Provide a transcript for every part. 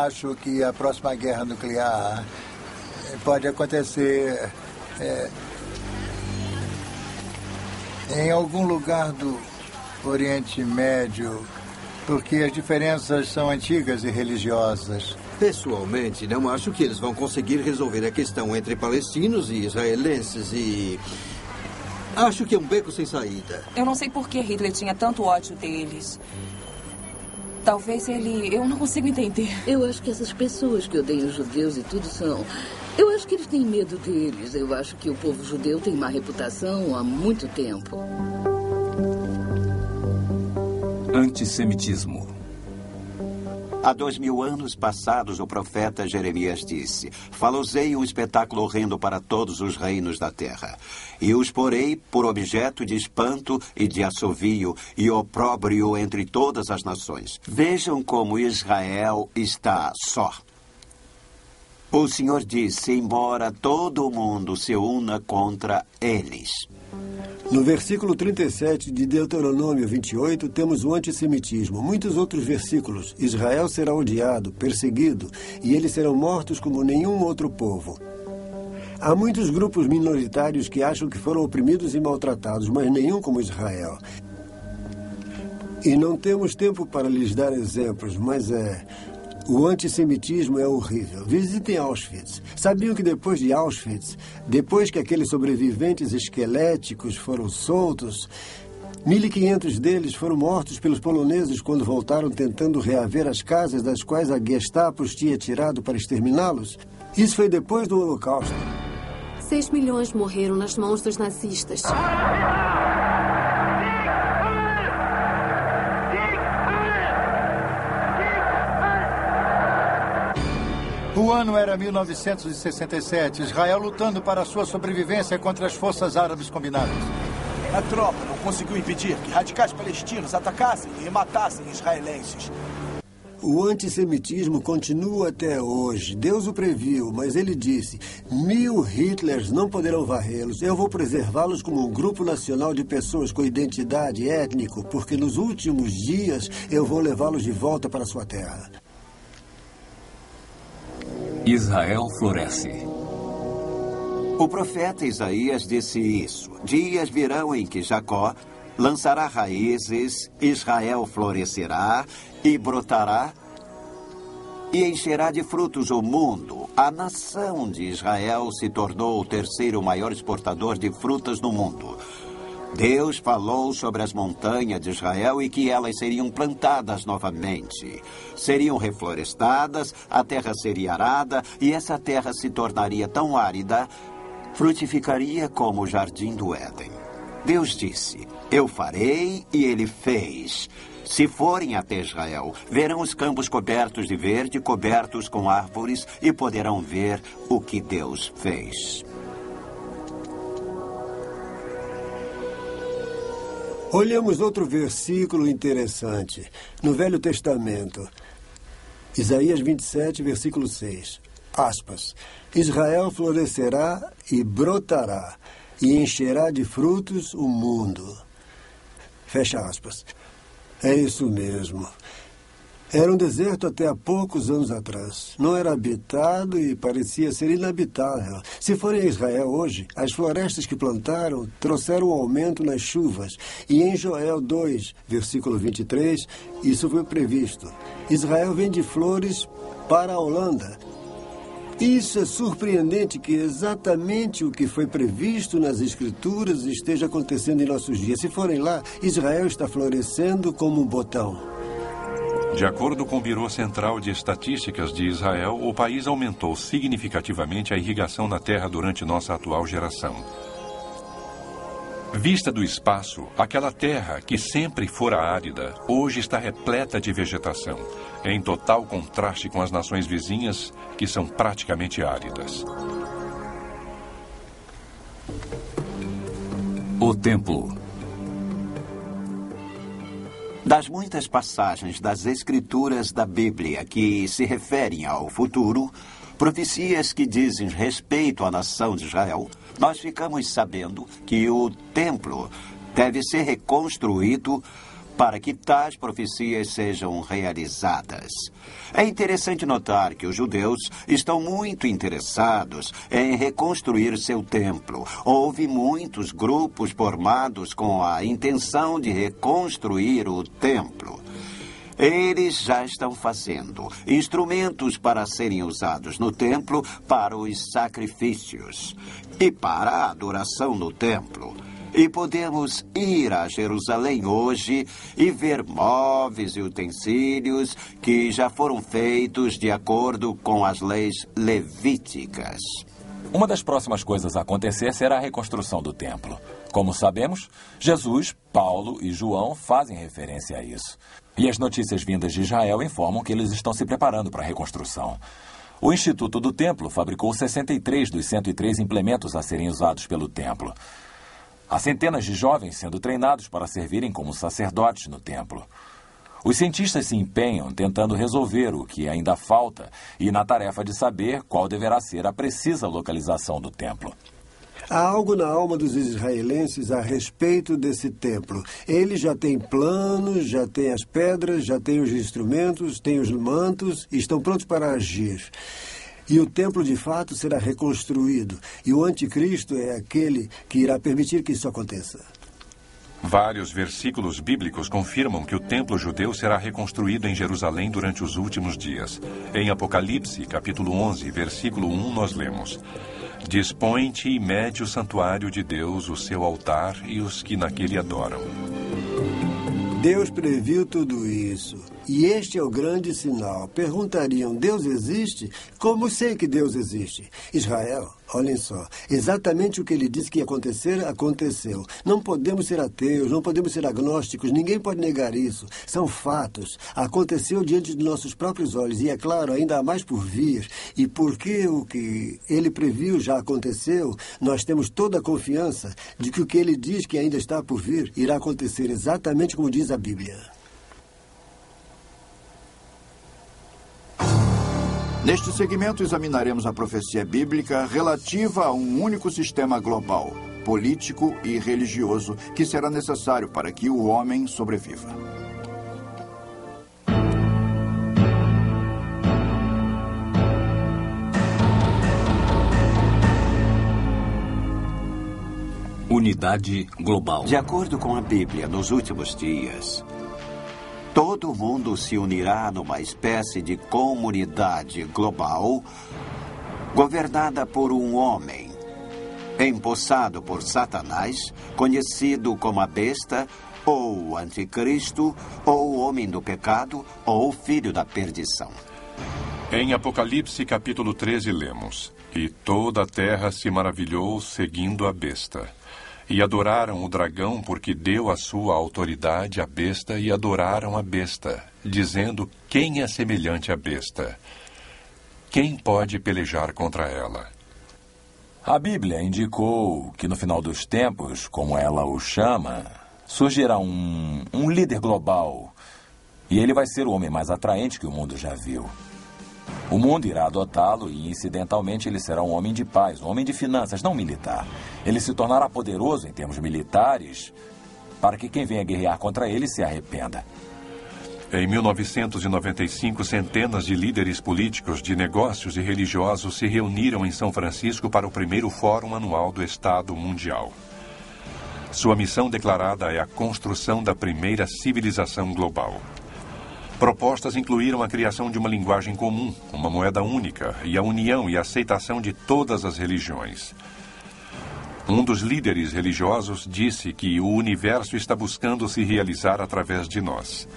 acho que a próxima guerra nuclear pode acontecer em algum lugar do Oriente Médio, porque as diferenças são antigas e religiosas. Pessoalmente, não acho que eles vão conseguir resolver a questão entre palestinos e israelenses e... acho que é um beco sem saída. Eu não sei por que Hitler tinha tanto ódio deles. Talvez ele... eu não consigo entender. Eu acho que essas pessoas que odeiam os judeus e tudo são... eu acho que eles têm medo deles. Eu acho que o povo judeu tem má reputação há muito tempo. Antissemitismo. Há 2000 anos passados, o profeta Jeremias disse: "Falosei um espetáculo horrendo para todos os reinos da terra, e os porei por objeto de espanto e de assovio e opróbrio entre todas as nações. Vejam como Israel está só." O Senhor disse: "Embora todo o mundo se una contra eles." No versículo 37 de Deuteronômio 28, temos o antissemitismo. Muitos outros versículos. Israel será odiado, perseguido, e eles serão mortos como nenhum outro povo. Há muitos grupos minoritários que acham que foram oprimidos e maltratados, mas nenhum como Israel. E não temos tempo para lhes dar exemplos, mas o antissemitismo é horrível. Visitem Auschwitz. Sabiam que depois de Auschwitz, depois que aqueles sobreviventes esqueléticos foram soltos, 1.500 deles foram mortos pelos poloneses quando voltaram tentando reaver as casas das quais a Gestapo os tinha tirado para exterminá-los? Isso foi depois do Holocausto. 6 milhões morreram nas mãos dos nazistas. O ano era 1967, Israel lutando para sua sobrevivência contra as forças árabes combinadas. A tropa não conseguiu impedir que radicais palestinos atacassem e matassem israelenses. O antissemitismo continua até hoje. Deus o previu, mas ele disse: 1000 Hitlers não poderão varrê-los. Eu vou preservá-los como um grupo nacional de pessoas com identidade étnico, porque nos últimos dias eu vou levá-los de volta para sua terra. Israel floresce. O profeta Isaías disse isso: "Dias virão em que Jacó lançará raízes, Israel florescerá e brotará, e encherá de frutos o mundo. A nação de Israel se tornou o terceiro maior exportador de frutas no mundo." Deus falou sobre as montanhas de Israel e que elas seriam plantadas novamente. Seriam reflorestadas, a terra seria arada e essa terra se tornaria tão árida, frutificaria como o jardim do Éden. Deus disse: "Eu farei", e ele fez. Se forem até Israel, verão os campos cobertos de verde, cobertos com árvores, e poderão ver o que Deus fez. Olhamos outro versículo interessante, no Velho Testamento. Isaías 27, versículo 6. Aspas. "Israel florescerá e brotará, e encherá de frutos o mundo." Fecha aspas. É isso mesmo. Era um deserto até há poucos anos atrás. Não era habitado e parecia ser inabitável. Se forem a Israel hoje, as florestas que plantaram trouxeram um aumento nas chuvas. E em Joel 2, versículo 23, isso foi previsto. Israel vende flores para a Holanda. Isso é surpreendente que exatamente o que foi previsto nas Escrituras esteja acontecendo em nossos dias. Se forem lá, Israel está florescendo como um botão. De acordo com o Bureau Central de Estatísticas de Israel, o país aumentou significativamente a irrigação na terra durante nossa atual geração. Vista do espaço, aquela terra que sempre fora árida, hoje está repleta de vegetação, em total contraste com as nações vizinhas, que são praticamente áridas. O templo. Das muitas passagens das Escrituras da Bíblia que se referem ao futuro, profecias que dizem respeito à nação de Israel, nós ficamos sabendo que o templo deve ser reconstruído para que tais profecias sejam realizadas. É interessante notar que os judeus estão muito interessados em reconstruir seu templo. Houve muitos grupos formados com a intenção de reconstruir o templo. Eles já estão fazendo instrumentos para serem usados no templo para os sacrifícios e para a adoração no templo. E podemos ir a Jerusalém hoje e ver móveis e utensílios que já foram feitos de acordo com as leis levíticas. Uma das próximas coisas a acontecer será a reconstrução do templo. Como sabemos, Jesus, Paulo e João fazem referência a isso. E as notícias vindas de Israel informam que eles estão se preparando para a reconstrução. O Instituto do Templo fabricou 63 dos 103 implementos a serem usados pelo templo. Há centenas de jovens sendo treinados para servirem como sacerdotes no templo. Os cientistas se empenham tentando resolver o que ainda falta e na tarefa de saber qual deverá ser a precisa localização do templo. Há algo na alma dos israelenses a respeito desse templo. Eles já têm planos, já têm as pedras, já têm os instrumentos, têm os mantos e estão prontos para agir. E o templo, de fato, será reconstruído. E o anticristo é aquele que irá permitir que isso aconteça. Vários versículos bíblicos confirmam que o templo judeu será reconstruído em Jerusalém durante os últimos dias. Em Apocalipse, capítulo 11, versículo 1, nós lemos: Dispõe-te e mede o santuário de Deus, o seu altar e os que naquele adoram. Deus previu tudo isso. E este é o grande sinal. Perguntariam, Deus existe? Como sei que Deus existe? Israel, olhem só, exatamente o que ele disse que ia acontecer, aconteceu. Não podemos ser ateus, não podemos ser agnósticos, ninguém pode negar isso. São fatos. Aconteceu diante de nossos próprios olhos e, é claro, ainda há mais por vir. E porque o que ele previu já aconteceu, nós temos toda a confiança de que o que ele diz que ainda está por vir irá acontecer exatamente como diz a Bíblia. Neste segmento, examinaremos a profecia bíblica relativa a um único sistema global, político e religioso, que será necessário para que o homem sobreviva. Unidade global. De acordo com a Bíblia, nos últimos dias, todo mundo se unirá numa espécie de comunidade global governada por um homem, empossado por Satanás, conhecido como a besta, ou o anticristo, ou o homem do pecado, ou o filho da perdição. Em Apocalipse, capítulo 13, lemos: E toda a terra se maravilhou seguindo a besta. E adoraram o dragão porque deu a sua autoridade à besta e adoraram a besta, dizendo: Quem é semelhante à besta? Quem pode pelejar contra ela? A Bíblia indicou que no final dos tempos, como ela o chama, surgirá um líder global. E ele vai ser o homem mais atraente que o mundo já viu. O mundo irá adotá-lo e, incidentalmente, ele será um homem de paz, um homem de finanças, não militar. Ele se tornará poderoso em termos militares para que quem venha guerrear contra ele se arrependa. Em 1995, centenas de líderes políticos, de negócios e religiosos se reuniram em São Francisco para o primeiro Fórum Anual do Estado Mundial. Sua missão declarada é a construção da primeira civilização global. Propostas incluíram a criação de uma linguagem comum, uma moeda única e a união e aceitação de todas as religiões. Um dos líderes religiosos disse que o universo está buscando se realizar através de nós.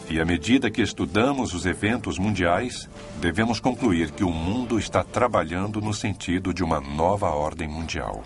E à medida que estudamos os eventos mundiais, devemos concluir que o mundo está trabalhando no sentido de uma nova ordem mundial.